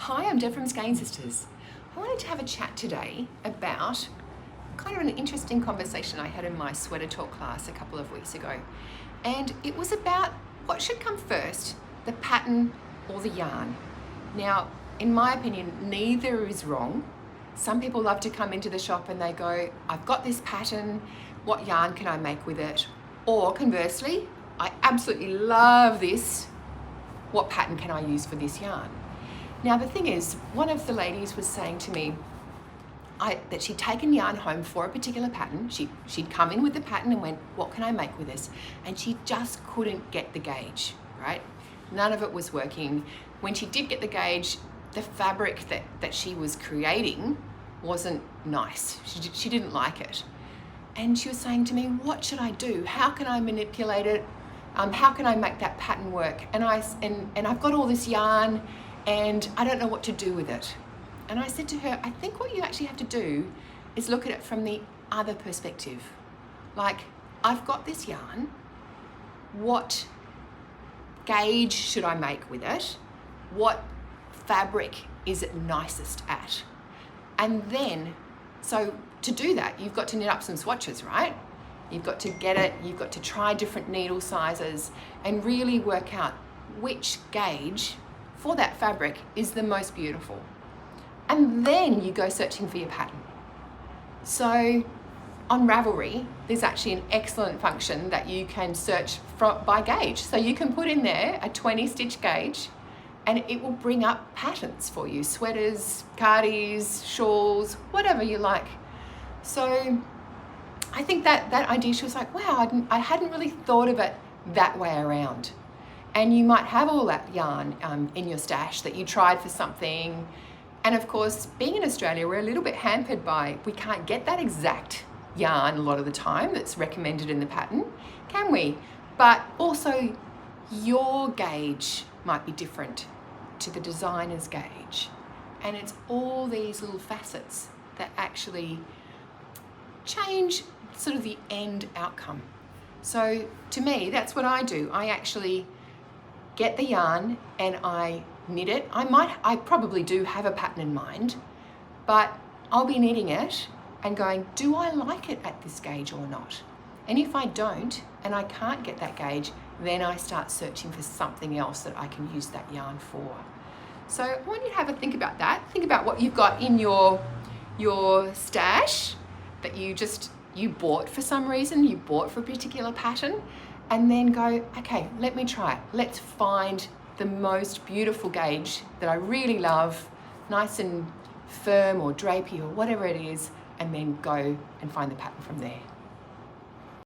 Hi, I'm Deb from Skein Sisters. I wanted to have a chat today about kind of an interesting conversation I had in my sweater talk class a couple of weeks ago. And it was about what should come first, the pattern or the yarn. Now, in my opinion, neither is wrong. Some people love to come into the shop and they go, I've got this pattern, what yarn can I make with it? Or conversely, I absolutely love this, what pattern can I use for this yarn? Now the thing is, one of the ladies was saying to me that she'd taken yarn home for a particular pattern. She'd come in with the pattern and went, what can I make with this? And she just couldn't get the gauge, right? None of it was working. When she did get the gauge, the fabric that she was creating wasn't nice. She didn't like it. And she was saying to me, what should I do? How can I manipulate it? How can I make that pattern work? And I've got all this yarn and I don't know what to do with it. And I said to her, I think what you actually have to do is look at it from the other perspective. Like, I've got this yarn, what gauge should I make with it? What fabric is it nicest at? And then, so to do that, you've got to knit up some swatches, right? You've got to get it, you've got to try different needle sizes and really work out which gauge for that fabric is the most beautiful. And then you go searching for your pattern. So on Ravelry, there's actually an excellent function that you can search by gauge. So you can put in there a 20 stitch gauge and it will bring up patterns for you, sweaters, cardies, shawls, whatever you like. So I think that idea, she was like, wow, I hadn't really thought of it that way around. And you might have all that yarn in your stash that you tried for something. And of course, being in Australia, we're a little bit hampered by, we can't get that exact yarn a lot of the time that's recommended in the pattern, can we? But also your gauge might be different to the designer's gauge. And it's all these little facets that actually change sort of the end outcome. So to me, that's what I do. I actually get the yarn and I knit it. I probably do have a pattern in mind, but I'll be knitting it and going, do I like it at this gauge or not? And if I don't, and I can't get that gauge, then I start searching for something else that I can use that yarn for. So I want you to have a think about that. Think about what you've got in your stash that you bought for some reason, you bought for a particular pattern, and then go, okay, let me try it. Let's find the most beautiful gauge that I really love, nice and firm or drapey or whatever it is, and then go and find the pattern from there.